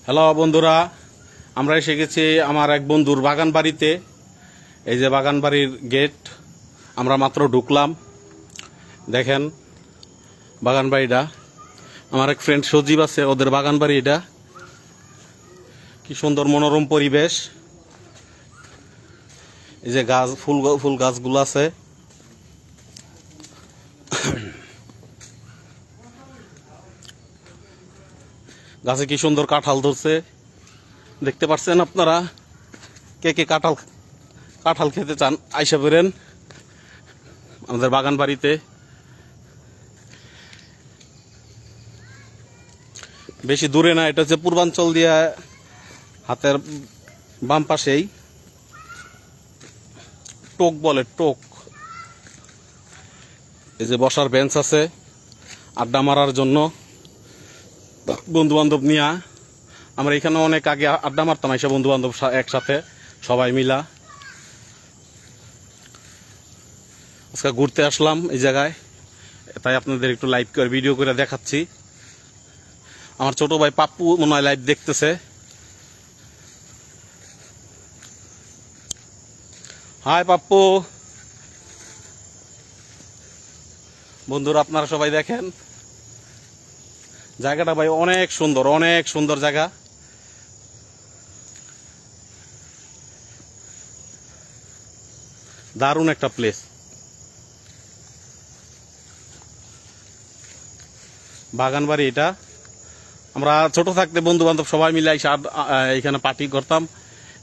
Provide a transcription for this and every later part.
Hello বন্ধুরা, আমরা এসে গেছি আমার এক বন্ধুর বাগান বাড়িতে। এই যে বাগান বাড়ির গেট, আমরা মাত্র ঢুকলাম। দেখেন বাগান বাড়িটা, আমার এক ফ্রেন্ড সজীব আছে, ওদের বাগান বাড়ি এটা। কি সুন্দর মনোরম পরিবেশ। এই যে গাছ, ফুল গাছগুলো আছে। গাছে কি সুন্দর কাঁঠাল ধরছে, দেখতে পাচ্ছেন আপনারা। কে কে কাঁঠাল খেতে চান আইসা করেন আমাদের বাগান বাড়িতে। বেশি দূরে না, এটা হচ্ছে পূর্বাঞ্চল দিয়া হাতের বাম পাশেই টোক বলে, টোক। এই যে বসার বেঞ্চ আছে আড্ডা মারার জন্য, বন্ধু বান্ধব নিয়ে। আমরা এখানে অনেক আগে আড্ডা মারতাম এসব বন্ধু বান্ধব একসাথে সবাই মিলা। আজকে ঘুরতে আসলাম এই জায়গায়, তাই আপনাদের একটু লাইভ করে ভিডিও করে দেখাচ্ছি। আমার ছোট ভাই পাপ্পু মনে হয় লাইভ দেখতেছে। হাই পাপ্পু। বন্ধুরা আপনারা সবাই দেখেন জায়গাটা ভাই অনেক সুন্দর, অনেক সুন্দর জায়গা। দারুণ একটা প্লেস। বাগান বাড়ি এটা। আমরা ছোট থাকতে বন্ধু বান্ধব সবাই মিলে এখানে পার্টি করতাম।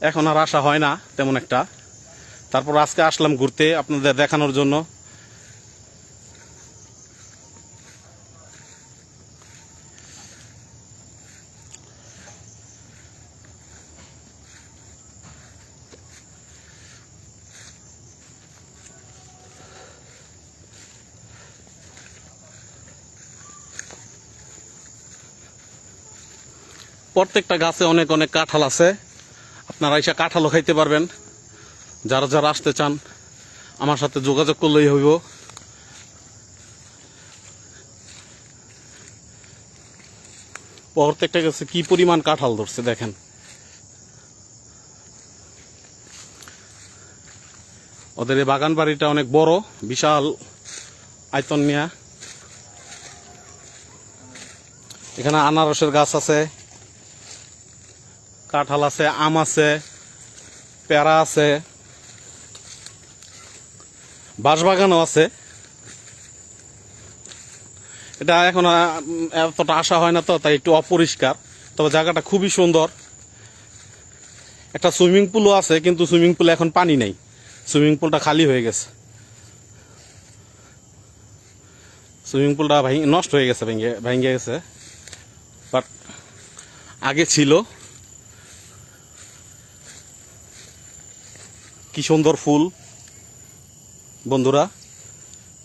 এখন আর আসা হয় না তেমন একটা। তারপর আজকে আসলাম ঘুরতে আপনাদের দেখানোর জন্য। প্রত্যেকটা গাছে অনেক অনেক কাঁঠাল আছে, আপনারা এসে কাঁঠালও খাইতে পারবেন। যারা যারা আসতে চান আমার সাথে যোগাযোগ করলেই হইব। প্রত্যেকটা গাছে কি পরিমাণ কাঁঠাল ধরছে দেখেন। ওদের এই বাগান বাড়িটা অনেক বড়, বিশাল আয়তন নিয়া। এখানে আনারসের গাছ আছে, কাঁঠাল আছে, আম আছে, পেয়ারা আছে, বাঁশবাগানও আছে। এটা এখন এতটা আসা হয় না তো, তাই একটু অপরিষ্কার, তবে জায়গাটা খুবই সুন্দর। একটা সুইমিং পুলও আছে, কিন্তু সুইমিং পুলে এখন পানি নেই, সুইমিং পুলটা খালি হয়ে গেছে। সুইমিং পুলটা নষ্ট হয়ে গেছে, ভেঙে গেছে, বাট আগে ছিল। কি সুন্দর ফুল বন্ধুরা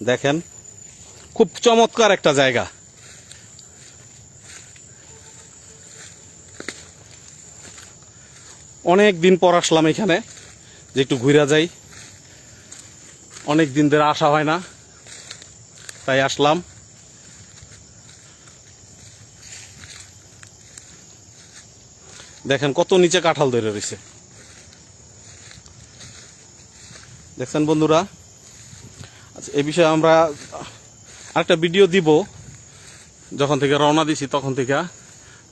দেখেন, খুব চমৎকার একটা জায়গা। অনেক দিন পর আসলাম এখানে, যে একটু ঘুরে যাই। অনেক দিন ধরে আসা হয় না, তাই আসলাম। দেখেন কত নিচে কাঁঠাল ধরে রয়েছে, দেখছেন বন্ধুরা। আচ্ছা, এই বিষয়ে আমরা আরেকটা ভিডিও দিব, যখন থেকে রওনা দিছি তখন থেকে।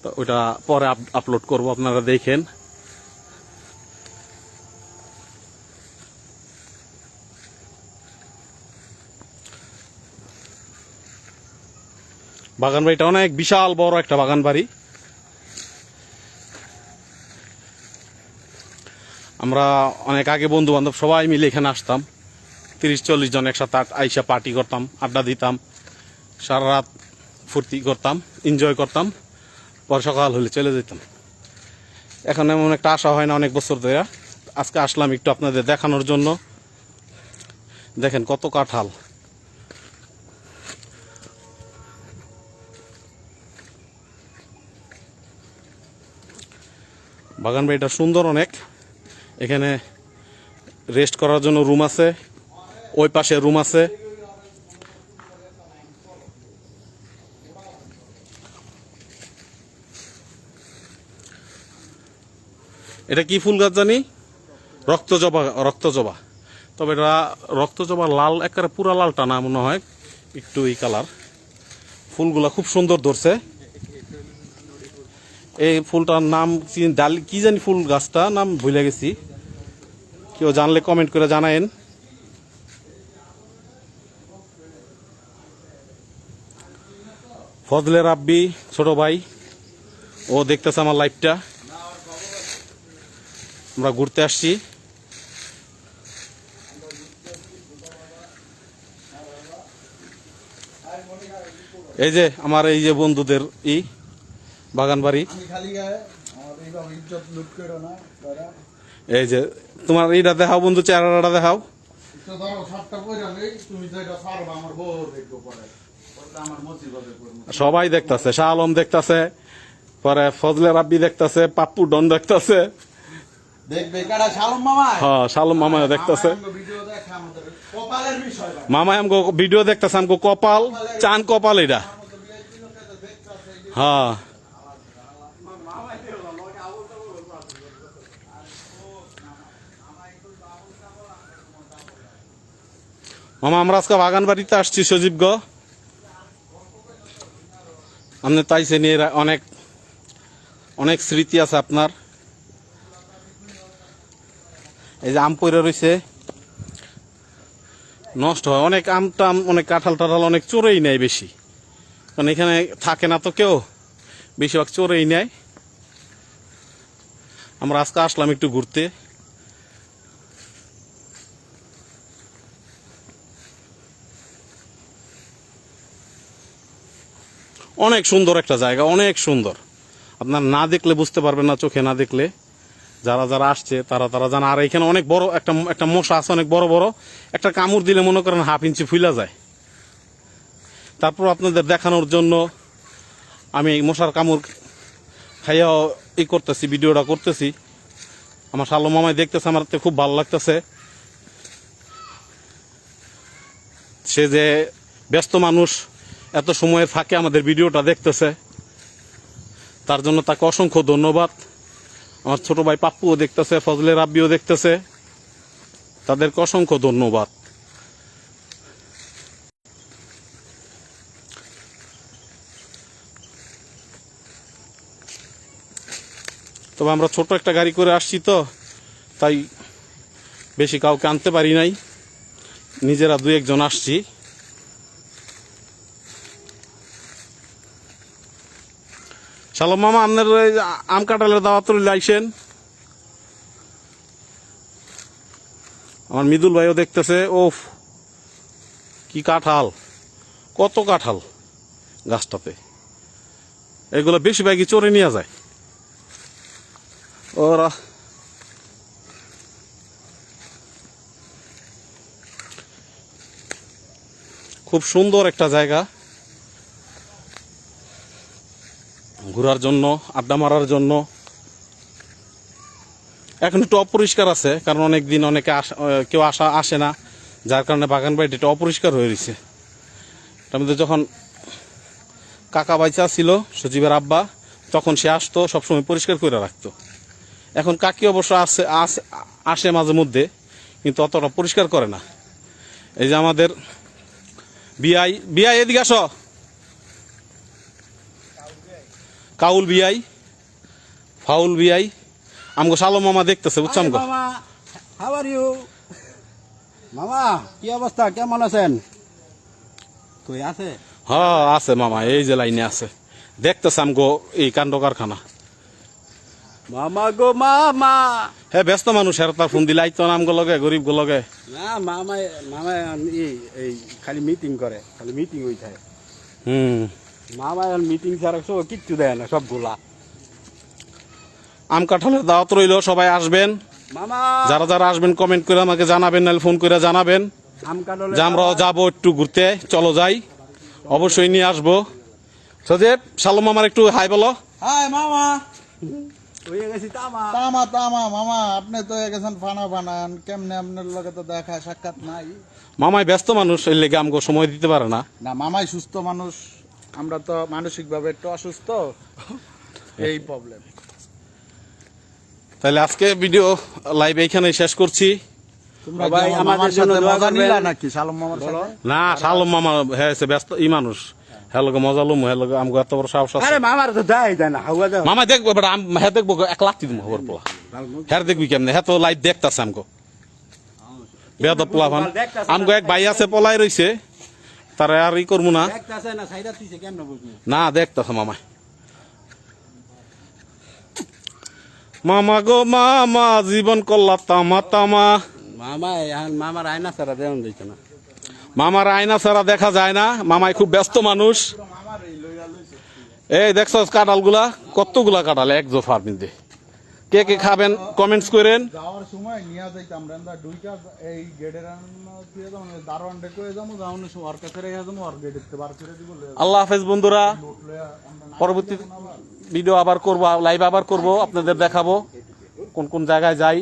তো ওইটা পরে আপলোড করব, আপনারা দেখেন। বাগান বাড়িটা অনেক বিশাল বড় একটা বাগান বাড়ি। আমরা অনেক আগে বন্ধু বান্ধব সবাই মিলে এখানে আসতাম, 30-40 জন একসাথে আইসা পার্টি করতাম, আড্ডা দিতাম, সারা রাত ফুর্তি করতাম, এনজয় করতাম, পর সকাল হলে চলে যেতাম। এখন এমন একটা আসা হয় না অনেক বছর ধরে। আজকে আসলাম একটু আপনাদের দেখানোর জন্য। দেখেন কত কাঁঠাল। বাগান বাড়িটা সুন্দর অনেক। এখানে রেস্ট করার জন্য রুম আছে, ওই পাশে রুম আছে। এটা কি ফুল গাছ জানি? রক্তজবা, রক্তজবা। তবে এটা রক্তজবা লাল, একেবারে পুরা লালটা না মনে হয়, একটু এই কালার। ফুলগুলা খুব সুন্দর ধরছে। এই ফুলটার নাম ডালি কি জানি, ফুল গাছটা নাম ভুলে গেছি, কেউ জানলে কমেন্ট করে জানায়েন। ফজলে রাব্বি ছোট ভাই, ও দেখতেছে আমার লাইভটা। আমরা ঘুরতে আসছি। এই যে আমার এই যে বন্ধুদের বাগান বাড়ি। এই যে তোমার এইটা দেখাও বন্ধু, চেহারাটা দেখাও। সবাই দেখতাছে, শাহ আলম দেখতাছে, পরে ফজলে রাব্বি দেখতাছে, পাপ্পু ডন দেখতাছে, হ্যাঁ শালম মামা দেখতাছে। মামা আমগো ভিডিও দেখতাছে, আমগো কপাল চান কপাল এটা। হ্যাঁ মামা আমরা আজকে বাগান বাড়িতে আসছি সজীব গো, আপনি তাইছে নিয়ে অনেক অনেক স্মৃতি আছে আপনার। এই যে আম পড়ে রয়েছে, নষ্ট হয় অনেক, আম টাম অনেক, কাঁঠাল টাঠাল অনেক চোরেই নেয় বেশি, কারণ এখানে থাকে না তো কেউ, বেশিরভাগ চোরেই নেয়। আমরা আজকে আসলাম একটু ঘুরতে। অনেক সুন্দর একটা জায়গা, অনেক সুন্দর, আপনার না দেখলে বুঝতে পারবেন না, চোখে না দেখলে। যারা যারা আসছে তারা তারা জানা। আর এখানে অনেক বড় একটা একটা মশা আছে, অনেক বড় বড়, একটা কামড় দিলে মনে করেন 1/2 ইঞ্চি ফুলা যায়। তারপর আপনাদের দেখানোর জন্য আমি মশার কামড় খাইয়া করতেছি, ভিডিওটা করতেছি। আমার শালো মামাই দেখতেছে, আমার খুব ভালো লাগতেছে। সে যে ব্যস্ত মানুষ, এত সময়ের ফাঁকে আমাদের ভিডিওটা দেখতেছে, তার জন্য তাকে অসংখ্য ধন্যবাদ। আমার ছোট ভাই পাপ্পুও দেখতেছে, ফজলে রাব্বিও দেখতেছে, তাদেরকে অসংখ্য ধন্যবাদ। তবে আমরা ছোট একটা গাড়ি করে আসছি তো, তাই বেশি কাউকে আনতে পারি নাই, নিজেরা 2-1 জন আসছি। শালম মামা আপনার আম কাঁঠালের দাওয়াত রইল, আইসেন। আমার মৃদুল ভাইও দেখতেছে। ওফ কি কাঁঠাল, কত কাঁঠাল গাছটাতে, এগুলো বেশিরভাগই চোরে নিয়ে যায় ওরা। খুব সুন্দর একটা জায়গা ঘোরার জন্য, আড্ডা মারার জন্য। এখন একটু অপরিষ্কার আছে, কারণ অনেক দিন অনেকে কেউ আসে না, যার কারণে বাগান বাড়িটা একটু অপরিষ্কার হয়ে রয়েছে। তার মধ্যে যখন কাকা বাইচা ছিল, সজীবের আব্বা, তখন সে আসতো, সবসময় পরিষ্কার করে রাখতো। এখন কাকি অবশ্য আসে মাঝে মধ্যে, কিন্তু অতটা পরিষ্কার করে না। এই যে আমাদের বিআই এদিকে আসো, কাউল বিআই, ফাউল বিআই, আমগো শালো মামা দেখতেছে, বুঝছাম গো। হাউ আর ইউ মামা, কি অবস্থা, কেমন আছেন? কই আছে? হ্যাঁ আছে মামা, এই যে লাইনে আছে, দেখতেছে আমগো এই কাণ্ড কারখানা। মামা গো মামা, হ্যাঁ ব্যস্ত মানুষ, আর তার ফোন দিলে আইতো না আমগো লগে, গরিব গো লগে। না মামা মামা এই খালি মিটিং করে, খালি মিটিং হই থাকে। মামা মিটিং ছাড়া সব কিচ্ছু দেয় না, সবগুলা। আম কাঁঠালের দাওয়াত রইল, সবাই আসবেন। মামা যারা যারা আসবেন কমেন্ট করে আমাকে জানাবেন, নাহলে ফোন করে জানাবেন যে আমরাও যাবো একটু ঘুরতে, চলো যাই, অবশ্যই নিয়ে আসবো। সজীব শালম মামার একটু হাই বলো। হাই মামা। হয়ে গেছি তামা তামা তামা মামা, আপনি তো হয়ে গেছেন ফানা ফানান, কেমনে আপনার লগে তো দেখা সাক্ষাৎ নাই। মামাই ব্যস্ত মানুষ, এই লেগে আমগো সময় দিতে পারে না। না মামাই সুস্থ মানুষ, আমরা তো মানসিক ভাবে একটু অসুস্থ, এই প্রবলেম। তাহলে আজকে ভিডিও লাইভ এইখানে শেষ করছি। তোমরা ভাই, কি আমার আমাদের মামার জন্য সাথে দোয়া মজা করবেন। নিলা নাকি শালম মামার সাথে? না শালম মামা হয়েছে ব্যস্ত মানুষ, হ্যালোকে মজা লুম, হ্যালোকে আমাকে এত বড় সাহস আছে। আরে মামার তো দেয় না হাওয়া দাও মামা দেখবো এবার হ্যাঁ দেখবো এক লাত্তি দিব খবর পোলা, হ্যাঁ দেখবি কেমনে, হ্যাঁ তো লাইভ দেখতাছে আমগো বেদব পোলা ভান। আমগো এক ভাই আছে পলাই রইছে, তারা আর ই করবো না। দেখতাছে না সাইডা তুইছে কেমনে বুঝবি? না দেখতাছে মামা। মামা গো মামা জীবন করলা তামা তামা। মামা এখন মামার আয়না ছাড়া দেওয়া দিচ্ছে না। মামার আয়না ছাড়া দেখা যায় না, মামাই খুব ব্যস্ত মানুষ। এই দেখছো কাঁঠালগুলা, কতগুলা কাঁঠাল এক জোফার মধ্যে। কে কে খাবেন কমেন্টস করেন। যাওয়ার সময় নিয়ে যাইতাম রেন্দা দুইটা এই গেটের দিয়ে যাবো দারোয়ান ডেকে যাবো যাওয়ানোর সময় ওর কাছে রেখে যাবো আর গেটের বার করে দিব আল্লাহ হাফেজ বন্ধুরা, পরবর্তী ভিডিও আবার করবো, লাইভ আবার করবো, আপনাদের দেখাবো কোন কোন জায়গায় যাই।